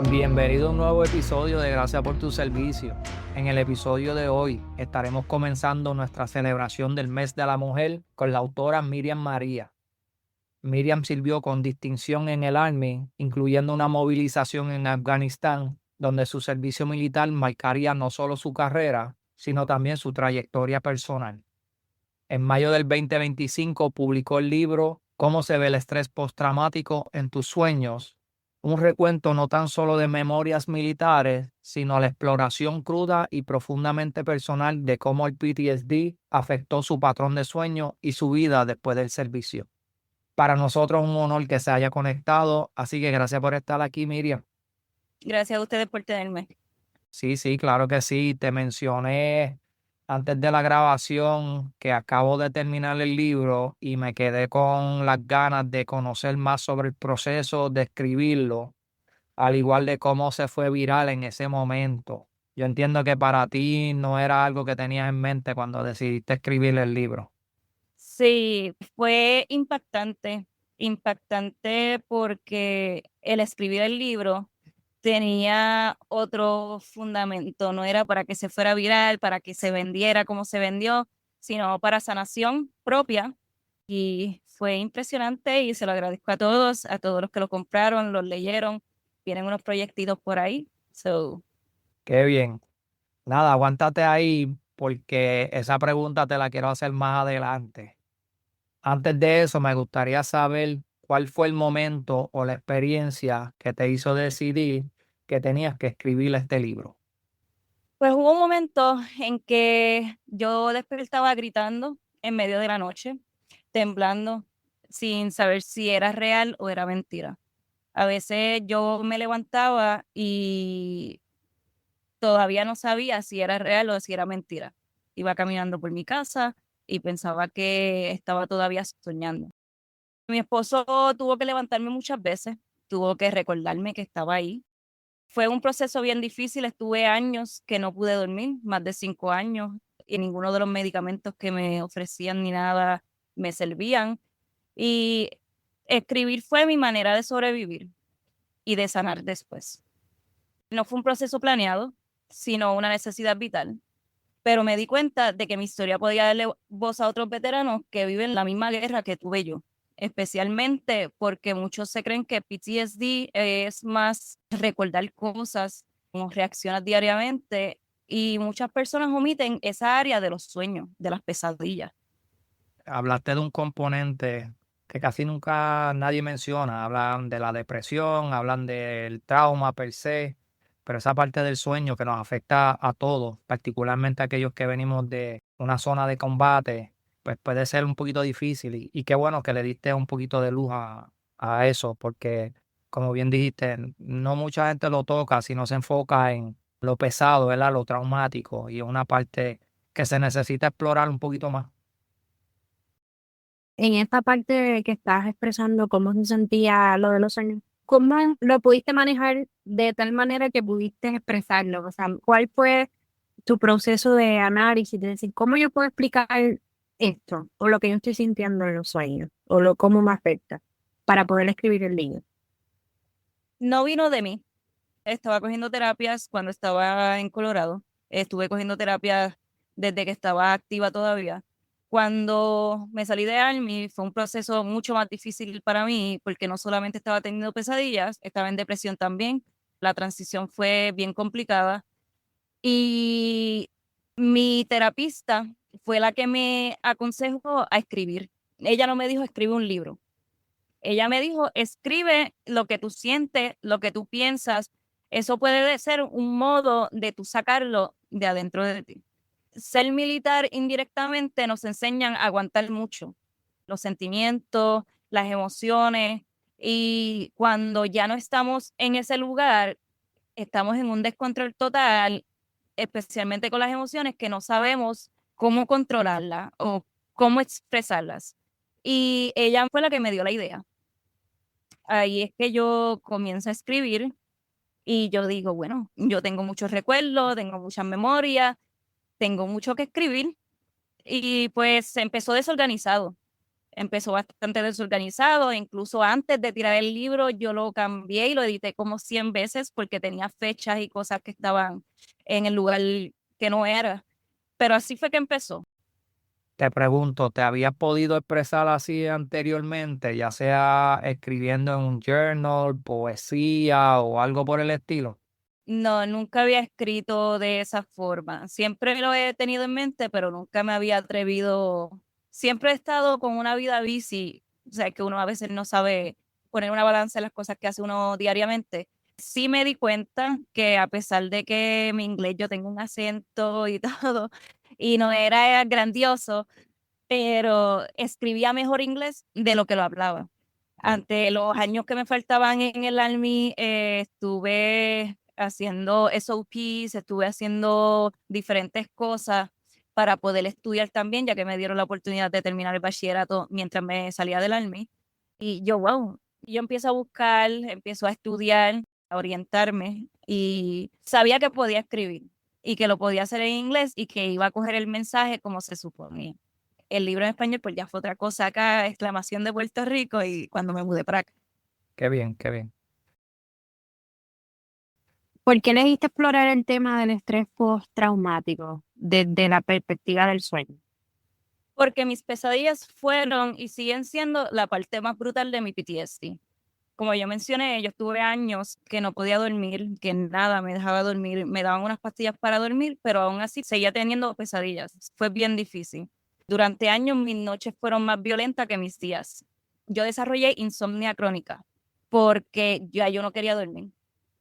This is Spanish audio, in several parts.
Bienvenido a un nuevo episodio de Gracias por tu servicio. En el episodio de hoy estaremos comenzando nuestra celebración del mes de la mujer con la autora Miriam María. Miriam sirvió con distinción en el Army, incluyendo una movilización en Afganistán, donde su servicio militar marcaría no solo su carrera, sino también su trayectoria personal. En mayo del 2025 publicó el libro Cómo se ve el estrés postraumático en tus sueños, un recuento no tan solo de memorias militares, sino la exploración cruda y profundamente personal de cómo el PTSD afectó su patrón de sueño y su vida después del servicio. Para nosotros es un honor que se haya conectado, así que gracias por estar aquí, Miriam. Gracias a ustedes por tenerme. Sí, claro que sí. Te mencioné antes de la grabación que acabo de terminar el libro y me quedé con las ganas de conocer más sobre el proceso de escribirlo, al igual de cómo se fue viral en ese momento. Yo entiendo que para ti no era algo que tenías en mente cuando decidiste escribir el libro. Sí, fue impactante porque el escribir el libro tenía otro fundamento, no era para que se fuera viral, para que se vendiera como se vendió, sino para sanación propia. Y fue impresionante y se lo agradezco a todos los que lo compraron, los leyeron, tienen unos proyectitos por ahí. So, Qué bien. Nada, aguántate ahí porque esa pregunta te la quiero hacer más adelante. Antes de eso, me gustaría saber cuál fue el momento o la experiencia que te hizo decidir que tenías que escribir este libro. pues hubo un momento en que yo despertaba gritando en medio de la noche, temblando, sin saber si era real o era mentira. A veces yo me levantaba y todavía no sabía si era real o si era mentira. Iba caminando por mi casa y pensaba que estaba todavía soñando. Mi esposo tuvo que levantarme muchas veces, tuvo que recordarme que estaba ahí. Fue un proceso bien difícil, estuve años que no pude dormir, más de 5 años, y ninguno de los medicamentos que me ofrecían ni nada me servían. Y escribir fue mi manera de sobrevivir y de sanar después. No fue un proceso planeado, sino una necesidad vital, pero me di cuenta de que mi historia podía darle voz a otros veteranos que viven la misma guerra que tuve yo, especialmente porque muchos se creen que PTSD es más recordar cosas, como reaccionas diariamente, y muchas personas omiten esa área de los sueños, de las pesadillas. Hablaste de un componente que casi nunca nadie menciona. Hablan de la depresión, hablan del trauma per se, pero esa parte del sueño que nos afecta a todos, particularmente a aquellos que venimos de una zona de combate, pues puede ser un poquito difícil. Y qué bueno que le diste un poquito de luz a eso, porque como bien dijiste, no mucha gente lo toca si no se enfoca en lo pesado, ¿verdad? Lo traumático, y es una parte que se necesita explorar un poquito más. En esta parte que estás expresando cómo se sentía lo de los sueños, ¿cómo lo pudiste manejar de tal manera que pudiste expresarlo? O sea, ¿cuál fue tu proceso de análisis, de decir, cómo yo puedo explicar esto, o lo que yo estoy sintiendo en los sueños, o cómo me afecta, para poder escribir el libro? No vino de mí. Estaba cogiendo terapias cuando estaba en Colorado. Estuve cogiendo terapias desde que estaba activa todavía. Cuando me salí de Army fue un proceso mucho más difícil para mí porque no solamente estaba teniendo pesadillas, estaba en depresión también. La transición fue bien complicada y mi terapista fue la que me aconsejó a escribir. Ella no me dijo escribe un libro. Ella me dijo, escribe lo que tú sientes, lo que tú piensas. Eso puede ser un modo de tú sacarlo de adentro de ti. Ser militar indirectamente nos enseñan a aguantar mucho los sentimientos, las emociones, y cuando ya no estamos en ese lugar, estamos en un descontrol total, especialmente con las emociones que no sabemos cómo controlarlas o cómo expresarlas. Y ella fue la que me dio la idea. Ahí es que yo comienzo a escribir y yo digo, bueno, yo tengo muchos recuerdos, tengo muchas memorias, tengo mucho que escribir y pues se empezó desorganizado. Empezó bastante desorganizado, incluso antes de tirar el libro yo lo cambié y lo edité como 100 veces porque tenía fechas y cosas que estaban en el lugar que no era. Pero así fue que empezó. Te pregunto, ¿te habías podido expresar así anteriormente, ya sea escribiendo en un journal, poesía o algo por el estilo? No, nunca había escrito de esa forma. Siempre lo he tenido en mente, pero nunca me había atrevido. Siempre he estado con una vida busy, o sea, que uno a veces no sabe poner una balanza en las cosas que hace uno diariamente. Sí me di cuenta que a pesar de que mi inglés yo tengo un acento y todo, y no era grandioso, pero escribía mejor inglés de lo que lo hablaba. Ante los años que me faltaban en el Army, estuve haciendo SOPs, estuve haciendo diferentes cosas para poder estudiar también, ya que me dieron la oportunidad de terminar el bachillerato mientras me salía del Army. Y yo, wow, yo empiezo a buscar, empiezo a estudiar, a orientarme y sabía que podía escribir y que lo podía hacer en inglés y que iba a coger el mensaje como se suponía. El libro en español pues ya fue otra cosa acá, exclamación de Puerto Rico y cuando me mudé para acá. Qué bien, qué bien. ¿Por qué elegiste explorar el tema del estrés postraumático desde la perspectiva del sueño? Porque mis pesadillas fueron y siguen siendo la parte más brutal de mi PTSD. Como yo mencioné, yo estuve años que no podía dormir, que nada me dejaba dormir, me daban unas pastillas para dormir, pero aún así seguía teniendo pesadillas. Fue bien difícil. Durante años mis noches fueron más violentas que mis días. Yo desarrollé insomnia crónica porque ya yo no quería dormir.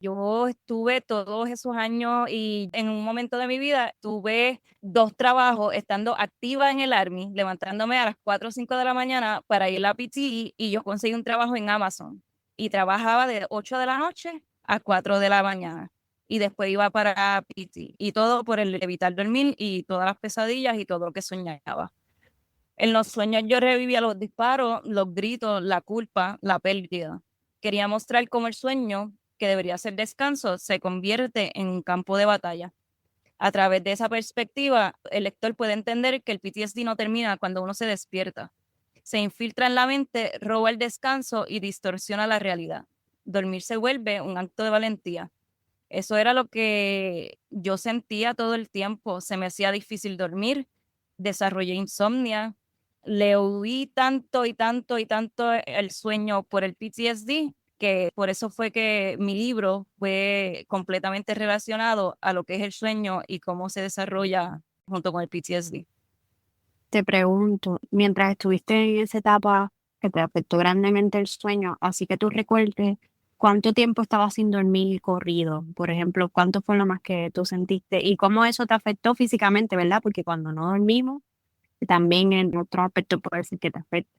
Yo estuve todos esos años y en un momento de mi vida tuve 2 trabajos estando activa en el Army, levantándome a las 4 o 5 de la mañana para ir a PT y yo conseguí un trabajo en Amazon y trabajaba de 8 de la noche a 4 de la mañana y después iba para PT y todo por el evitar dormir y todas las pesadillas y todo lo que soñaba. En los sueños yo revivía los disparos, los gritos, la culpa, la pérdida. Quería mostrar cómo el sueño, que debería ser descanso, se convierte en un campo de batalla. A través de esa perspectiva, el lector puede entender que el PTSD no termina cuando uno se despierta. Se infiltra en la mente, roba el descanso y distorsiona la realidad. Dormir se vuelve un acto de valentía. Eso era lo que yo sentía todo el tiempo. Se me hacía difícil dormir, desarrollé insomnia, le huí tanto y tanto y tanto el sueño por el PTSD, que por eso fue que mi libro fue completamente relacionado a lo que es el sueño y cómo se desarrolla junto con el PTSD. Te pregunto, mientras estuviste en esa etapa que te afectó grandemente el sueño, así que tú recuerdes cuánto tiempo estabas sin dormir corrido, por ejemplo, cuánto fue lo más que tú sentiste y cómo eso te afectó físicamente, ¿verdad? Porque cuando no dormimos, también en otro aspecto puede ser que te afecte.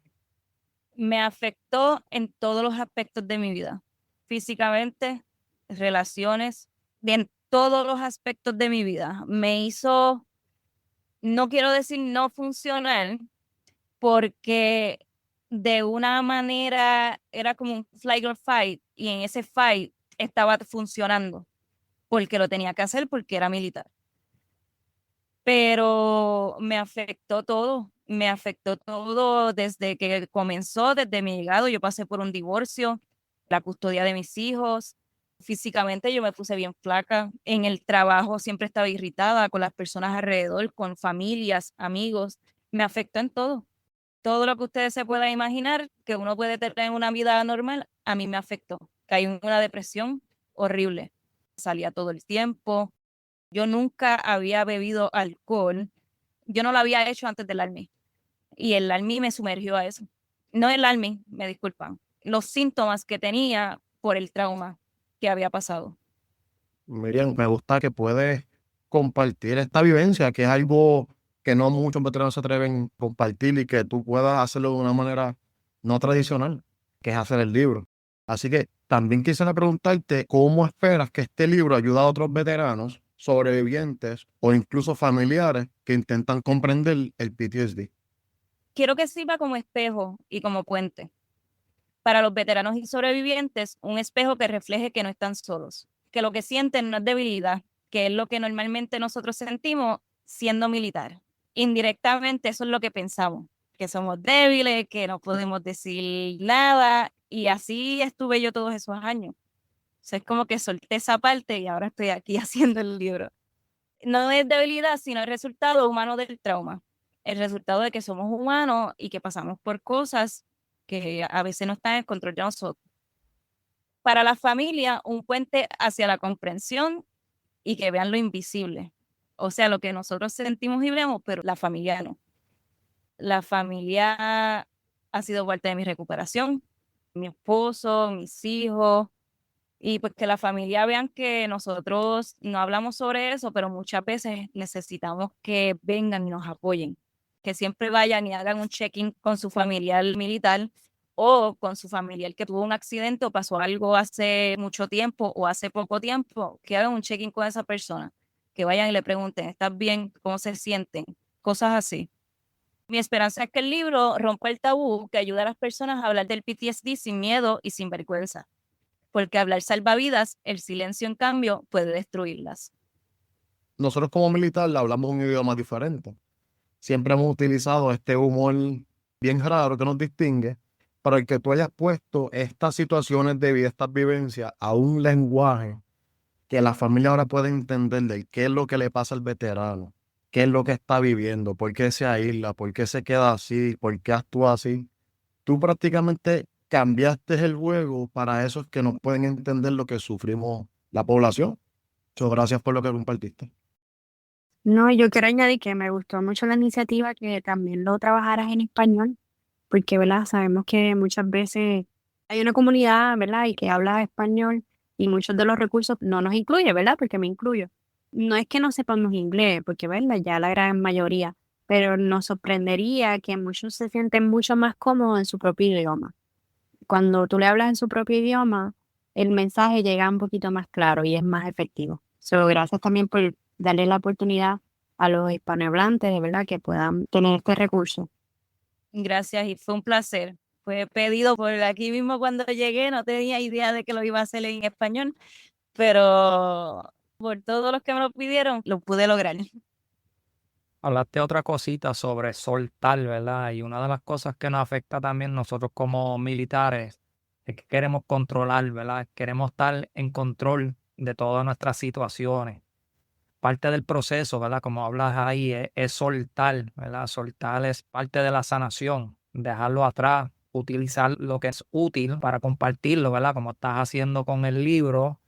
Me afectó en todos los aspectos de mi vida, físicamente, relaciones, en todos los aspectos de mi vida. Me hizo, no quiero decir no funcional, porque de una manera era como un flight or fight y en ese fight estaba funcionando porque lo tenía que hacer porque era militar. Pero me afectó todo desde que comenzó, desde mi llegado. Yo pasé por un divorcio, la custodia de mis hijos. Físicamente yo me puse bien flaca. En el trabajo siempre estaba irritada con las personas alrededor, con familias, amigos. Me afectó en todo. Todo lo que ustedes se puedan imaginar que uno puede tener una vida normal, a mí me afectó. Caí en una depresión horrible. Salía todo el tiempo. Yo nunca había bebido alcohol. Yo no lo había hecho antes del Army. Y el Army me sumergió a eso. No el Army, me disculpan. Los síntomas que tenía por el trauma que había pasado. Miriam, me gusta que puedes compartir esta vivencia, que es algo que no muchos veteranos se atreven a compartir y que tú puedas hacerlo de una manera no tradicional, que es hacer el libro. Así que también quisiera preguntarte cómo esperas que este libro ayude a otros veteranos, sobrevivientes o incluso familiares que intentan comprender el PTSD. Quiero que sirva como espejo y como puente. Para los veteranos y sobrevivientes, un espejo que refleje que no están solos, que lo que sienten no es debilidad, que es lo que normalmente nosotros sentimos siendo militar. Indirectamente eso es lo que pensamos. que somos débiles, que no podemos decir nada, y así estuve yo todos esos años. O sea, es como que solté esa parte y ahora estoy aquí haciendo el libro. No es debilidad, sino el resultado humano del trauma. El resultado de que somos humanos y que pasamos por cosas que a veces no están en el control de nosotros. Para la familia, un puente hacia la comprensión y que vean lo invisible. O sea, lo que nosotros sentimos y vemos, pero la familia no. La familia ha sido parte de mi recuperación, mi esposo, mis hijos, y pues que la familia vean que nosotros no hablamos sobre eso, pero muchas veces necesitamos que vengan y nos apoyen, que siempre vayan y hagan un check-in con su familiar militar o con su familiar que tuvo un accidente o pasó algo hace mucho tiempo o hace poco tiempo, que hagan un check-in con esa persona, que vayan y le pregunten, ¿estás bien? ¿Cómo se sienten? Cosas así. Mi esperanza es que el libro rompa el tabú que ayuda a las personas a hablar del PTSD sin miedo y sin vergüenza, porque hablar salva vidas, el silencio en cambio puede destruirlas. Nosotros como militar hablamos un idioma diferente. Siempre hemos utilizado este humor bien raro que nos distingue, pero el que tú hayas puesto estas situaciones de vida, estas vivencias a un lenguaje que la familia ahora puede entender de qué es lo que le pasa al veterano, qué es lo que está viviendo, por qué se aísla, por qué se queda así, por qué actúa así. Tú prácticamente cambiaste el juego para esos que no pueden entender lo que sufrimos la población. Muchas gracias por lo que compartiste. No, yo quiero añadir que me gustó mucho la iniciativa que también lo trabajaras en español, porque, ¿verdad? Sabemos que muchas veces hay una comunidad, ¿verdad? Y que habla español y muchos de los recursos no nos incluye, ¿verdad? Porque me incluyo. No es que no sepamos inglés, porque, ¿verdad? Ya la gran mayoría, pero nos sorprendería que muchos se sienten mucho más cómodos en su propio idioma. Cuando tú le hablas en su propio idioma, el mensaje llega un poquito más claro y es más efectivo. So, gracias también por darle la oportunidad a los hispanohablantes, de verdad, que puedan tener este recurso. Gracias y fue un placer. Fue pedido por aquí mismo cuando llegué, no tenía idea de que lo iba a hacer en español, pero por todos los que me lo pidieron, lo pude lograr. Hablaste otra cosita sobre soltar, ¿verdad? Y una de las cosas que nos afecta también nosotros como militares es que queremos controlar, ¿verdad? Queremos estar en control de todas nuestras situaciones. Parte del proceso, ¿verdad? Como hablas ahí, es soltar, ¿verdad? Soltar es parte de la sanación, dejarlo atrás, utilizar lo que es útil para compartirlo, ¿verdad? Como estás haciendo con el libro,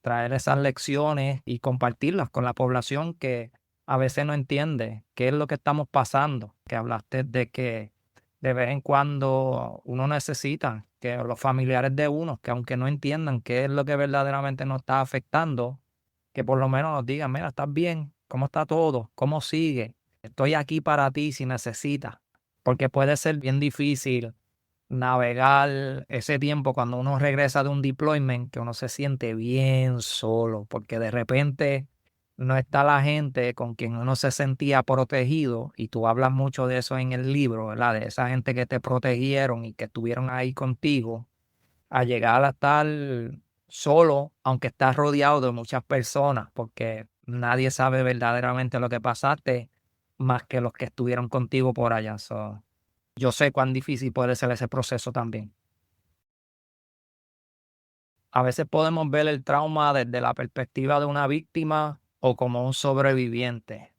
traer esas lecciones y compartirlas con la población que a veces no entiende qué es lo que estamos pasando, que hablaste de que de vez en cuando uno necesita que los familiares de uno, que aunque no entiendan qué es lo que verdaderamente nos está afectando, que por lo menos nos digan, mira, ¿estás bien? ¿Cómo está todo? ¿Cómo sigue? Estoy aquí para ti si necesitas, porque puede ser bien difícil navegar ese tiempo cuando uno regresa de un deployment, que uno se siente bien solo, porque de repente no está la gente con quien uno se sentía protegido, y tú hablas mucho de eso en el libro, ¿verdad? De esa gente que te protegieron y que estuvieron ahí contigo, a llegar a estar solo, aunque estás rodeado de muchas personas, porque nadie sabe verdaderamente lo que pasaste más que los que estuvieron contigo por allá. So, yo sé cuán difícil puede ser ese proceso también. A veces podemos ver el trauma desde la perspectiva de una víctima o como un sobreviviente.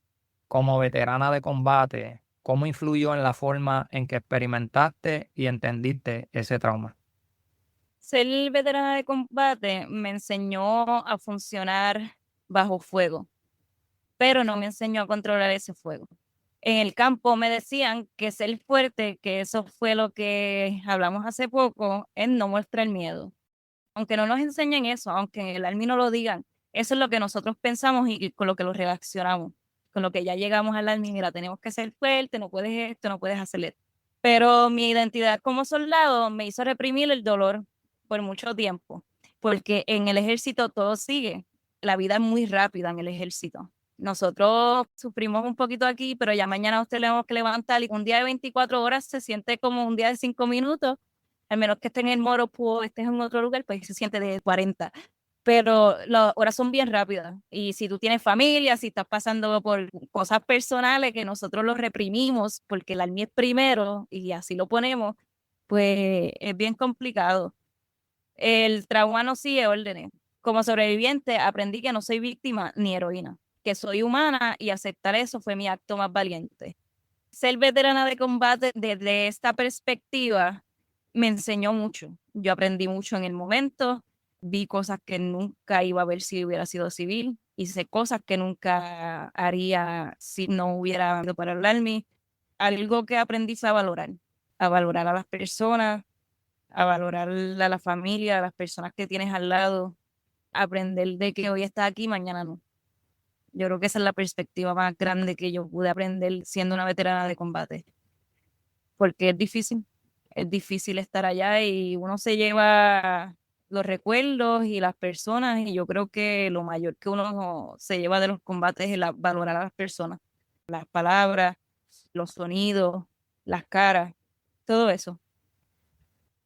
Como veterana de combate, ¿cómo influyó en la forma en que experimentaste y entendiste ese trauma? Ser veterana de combate me enseñó a funcionar bajo fuego, pero no me enseñó a controlar ese fuego. En el campo me decían que ser fuerte, que eso fue lo que hablamos hace poco, es no mostrar miedo. Aunque no nos enseñen eso, aunque en el Army no lo digan, eso es lo que nosotros pensamos y con lo que lo reaccionamos, con lo que ya llegamos al Army, mira, tenemos que ser fuerte, no puedes esto, no puedes hacer esto. Pero mi identidad como soldado me hizo reprimir el dolor por mucho tiempo, porque en el ejército todo sigue, la vida es muy rápida en el ejército. Nosotros sufrimos un poquito aquí, pero ya mañana a usted le tenemos que levantar y un día de 24 horas se siente como un día de 5 minutos, al menos que esté en el Moro o estés en otro lugar, pues se siente de 40. pero las horas son bien rápidas. Y si tú tienes familia, si estás pasando por cosas personales que nosotros los reprimimos porque el alma es primero y así lo ponemos, pues es bien complicado. El trauma no sigue órdenes. Como sobreviviente aprendí que no soy víctima ni heroína, que soy humana y aceptar eso fue mi acto más valiente. Ser veterana de combate desde esta perspectiva me enseñó mucho. Yo aprendí mucho en el momento, vi cosas que nunca iba a ver si hubiera sido civil, hice cosas que nunca haría si no hubiera ido para el Army. Algo que aprendí fue a valorar a las personas, a valorar a la familia, a las personas que tienes al lado, aprender de que hoy estás aquí, mañana no. Yo creo que esa es la perspectiva más grande que yo pude aprender siendo una veterana de combate, porque es difícil estar allá y uno se lleva los recuerdos y las personas y yo creo que lo mayor que uno se lleva de los combates es valorar a las personas, las palabras, los sonidos, las caras, todo eso.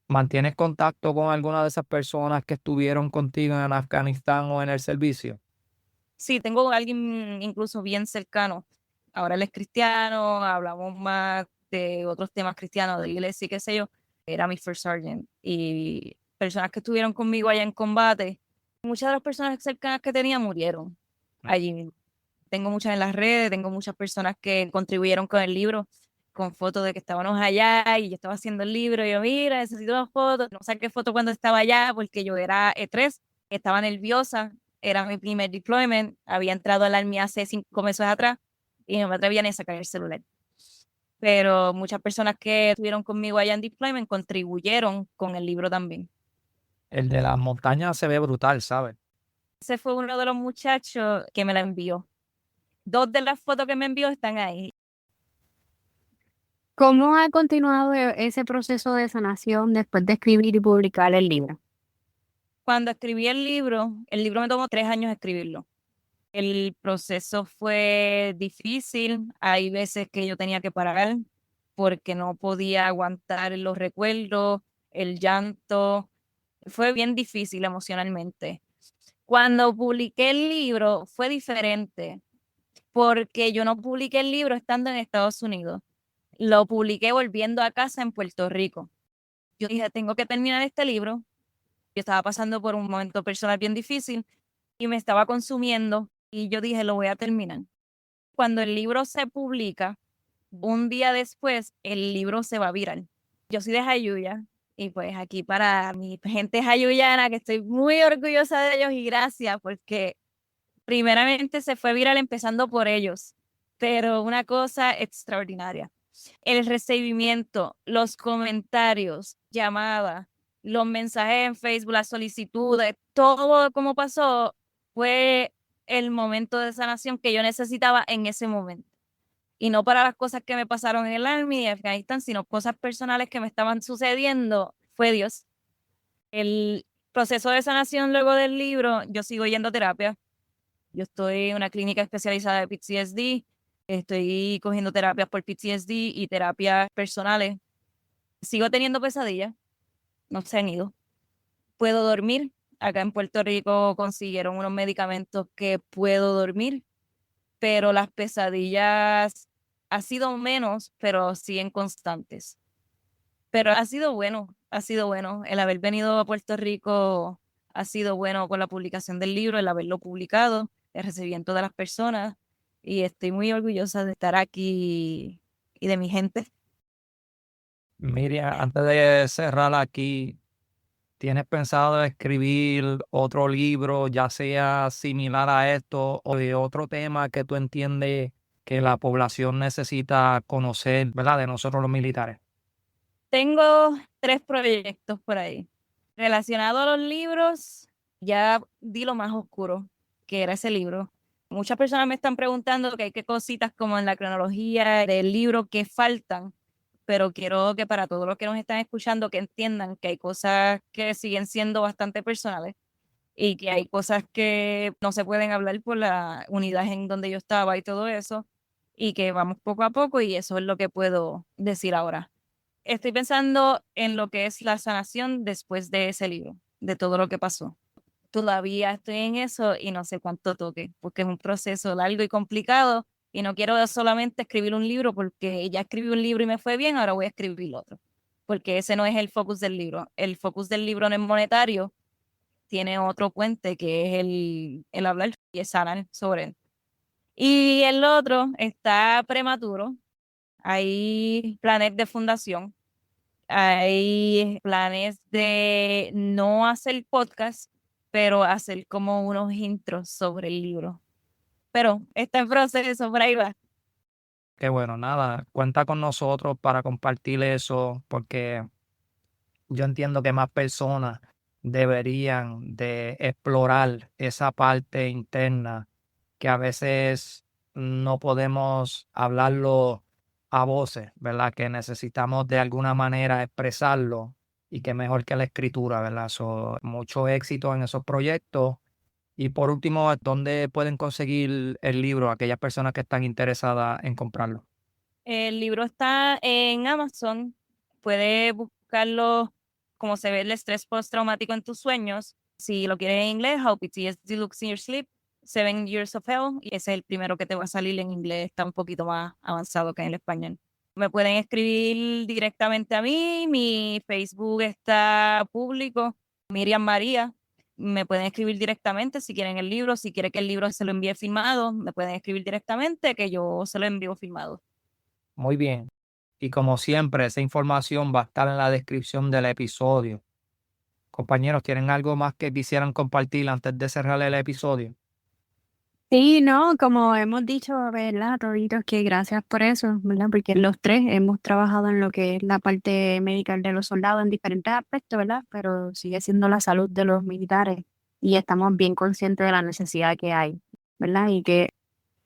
¿Mantienes contacto con alguna de esas personas que estuvieron contigo en Afganistán o en el servicio? Sí, tengo a alguien incluso bien cercano. Ahora él es cristiano, hablamos más de otros temas cristianos, de iglesia y qué sé yo. Era mi first sergeant. Y personas que estuvieron conmigo allá en combate, muchas de las personas cercanas que tenía murieron allí mismo. Tengo muchas en las redes, tengo muchas personas que contribuyeron con el libro, con fotos de que estábamos allá y yo estaba haciendo el libro y yo, mira, necesito una foto. No saqué foto cuando estaba allá porque yo era E3, estaba nerviosa, era mi primer deployment, había entrado al Army hace 5 meses atrás y no me atrevía ni a sacar el celular. Pero muchas personas que estuvieron conmigo allá en deployment contribuyeron con el libro también. El de las montañas se ve brutal, ¿sabes? Ese fue uno de los muchachos que me la envió. 2 de las fotos que me envió están ahí. ¿Cómo ha continuado ese proceso de sanación después de escribir y publicar el libro? Cuando escribí el libro me tomó 3 años escribirlo. El proceso fue difícil, hay veces que yo tenía que parar porque no podía aguantar los recuerdos, el llanto, fue bien difícil emocionalmente. Cuando publiqué el libro fue diferente porque yo no publiqué el libro estando en Estados Unidos, lo publiqué volviendo a casa en Puerto Rico. Yo dije, tengo que terminar este libro. Yo estaba pasando por un momento personal bien difícil y me estaba consumiendo y yo dije, lo voy a terminar. Cuando el libro se publica, un día después, el libro se va viral. Yo soy de Jayuya y pues aquí para mi gente jayuyana, que estoy muy orgullosa de ellos y gracias porque primeramente se fue viral empezando por ellos, pero una cosa extraordinaria. El recibimiento, los comentarios, llamadas, los mensajes en Facebook, las solicitudes, todo como pasó fue el momento de sanación que yo necesitaba en ese momento. Y no para las cosas que me pasaron en el Army y Afganistán, sino cosas personales que me estaban sucediendo, fue Dios. El proceso de sanación luego del libro, yo sigo yendo a terapia. Yo estoy en una clínica especializada de PTSD, estoy cogiendo terapias por PTSD y terapias personales. Sigo teniendo pesadillas, no se han ido. Puedo dormir. Acá en Puerto Rico consiguieron unos medicamentos que puedo dormir, pero las pesadillas ha sido menos, pero siguen constantes. Pero ha sido bueno. El haber venido a Puerto Rico ha sido bueno con la publicación del libro, el haberlo publicado, el recibimiento de las personas. Y estoy muy orgullosa de estar aquí y de mi gente. Miriam, antes de cerrar aquí, ¿tienes pensado escribir otro libro, ya sea similar a esto o de otro tema que tú entiendes que la población necesita conocer, ¿verdad? De nosotros los militares. Tengo 3 proyectos por ahí. Relacionado a los libros, ya di lo más oscuro, que era ese libro. Muchas personas me están preguntando que hay qué cositas como en la cronología del libro que faltan, pero quiero que para todos los que nos están escuchando que entiendan que hay cosas que siguen siendo bastante personales y que hay cosas que no se pueden hablar por la unidad en donde yo estaba y todo eso, y que vamos poco a poco y eso es lo que puedo decir ahora. Estoy pensando en lo que es la sanación después de ese libro, de todo lo que pasó. todavía estoy en eso y no sé cuánto toque, porque es un proceso largo y complicado y no quiero solamente escribir un libro porque ya escribí un libro y me fue bien, ahora voy a escribir otro, porque ese no es el focus del libro. El focus del libro no es monetario, tiene otro puente que es el hablar y el sanar sobre él. Y el otro está prematuro, hay planes de fundación, hay planes de no hacer podcast, pero hacer como unos intros sobre el libro. Pero está en proceso, por ahí va. Qué bueno, nada, cuenta con nosotros para compartir eso, porque yo entiendo que más personas deberían de explorar esa parte interna que a veces no podemos hablarlo a voces, ¿verdad? Que necesitamos de alguna manera expresarlo y que mejor que la escritura, ¿verdad? So, mucho éxito en esos proyectos. Y por último, ¿dónde pueden conseguir el libro aquellas personas que están interesadas en comprarlo? El libro está en Amazon. Puedes buscarlo como se ve el estrés postraumático en tus sueños. Si lo quieres en inglés, How PTSD Looks in Your Sleep, 7 Years of Hell. Y ese es el primero que te va a salir en inglés. Está un poquito más avanzado que en el español. Me pueden escribir directamente a mí. Mi Facebook está público, Miriam María. Me pueden escribir directamente si quieren el libro. Si quieren que el libro se lo envíe firmado, me pueden escribir directamente que yo se lo envío firmado. Muy bien. Y como siempre, esa información va a estar en la descripción del episodio. Compañeros, ¿tienen algo más que quisieran compartir antes de cerrar el episodio? Sí, no, como hemos dicho, ¿verdad, toditos? Que gracias por eso, ¿verdad? Porque los tres hemos trabajado en lo que es la parte médica de los soldados en diferentes aspectos, ¿verdad? Pero sigue siendo la salud de los militares y estamos bien conscientes de la necesidad que hay, ¿verdad? Y que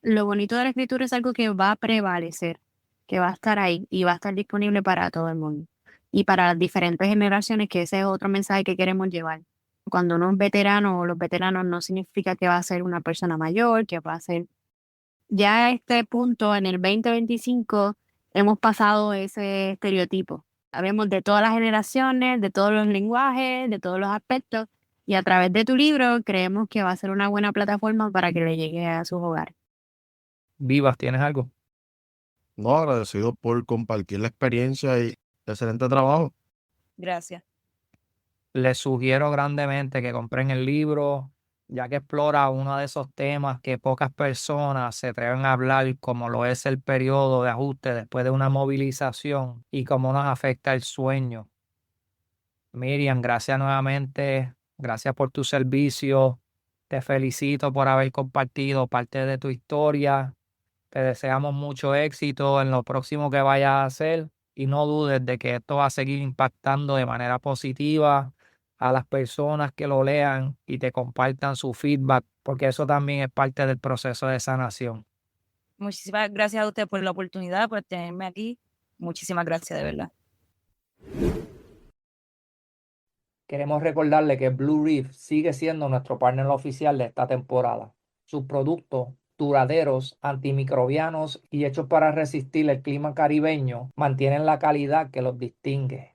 lo bonito de la escritura es algo que va a prevalecer, que va a estar ahí y va a estar disponible para todo el mundo y para las diferentes generaciones, que ese es otro mensaje que queremos llevar. Cuando uno es veterano o los veteranos no significa que va a ser una persona mayor, que va a ser... Ya a este punto, en el 2025, hemos pasado ese estereotipo. Sabemos de todas las generaciones, de todos los lenguajes, de todos los aspectos, y a través de tu libro creemos que va a ser una buena plataforma para que le llegue a sus hogares. Vivas, ¿tienes algo? No, agradecido por compartir la experiencia y excelente trabajo. Gracias. Les sugiero grandemente que compren el libro, ya que explora uno de esos temas que pocas personas se atreven a hablar, como lo es el periodo de ajuste después de una movilización y cómo nos afecta el sueño. Miriam, gracias nuevamente, gracias por tu servicio. Te felicito por haber compartido parte de tu historia. Te deseamos mucho éxito en lo próximo que vayas a hacer y no dudes de que esto va a seguir impactando de manera positiva a las personas que lo lean y te compartan su feedback, porque eso también es parte del proceso de sanación. Muchísimas gracias a usted por la oportunidad, por tenerme aquí. Muchísimas gracias, de verdad. Queremos recordarle que Blue Reef sigue siendo nuestro partner oficial de esta temporada. Sus productos duraderos, antimicrobianos y hechos para resistir el clima caribeño mantienen la calidad que los distingue.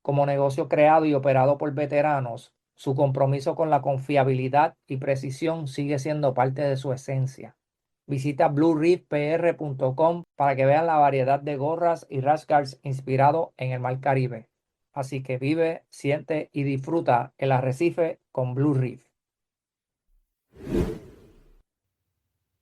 Como negocio creado y operado por veteranos, su compromiso con la confiabilidad y precisión sigue siendo parte de su esencia. Visita bluereefpr.com para que vean la variedad de gorras y rash guards inspirados en el Mar Caribe. Así que vive, siente y disfruta el arrecife con Blue Reef.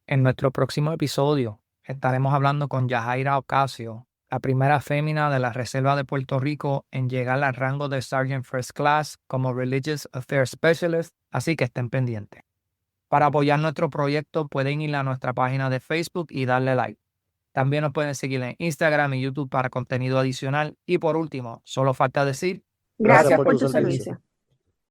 En nuestro próximo episodio estaremos hablando con Yajaira Ocasio, la primera fémina de la Reserva de Puerto Rico en llegar al rango de Sergeant First Class como Religious Affairs Specialist, así que estén pendientes. Para apoyar nuestro proyecto pueden ir a nuestra página de Facebook y darle like. También nos pueden seguir en Instagram y YouTube para contenido adicional. Y por último, solo falta decir, Gracias por tu servicio.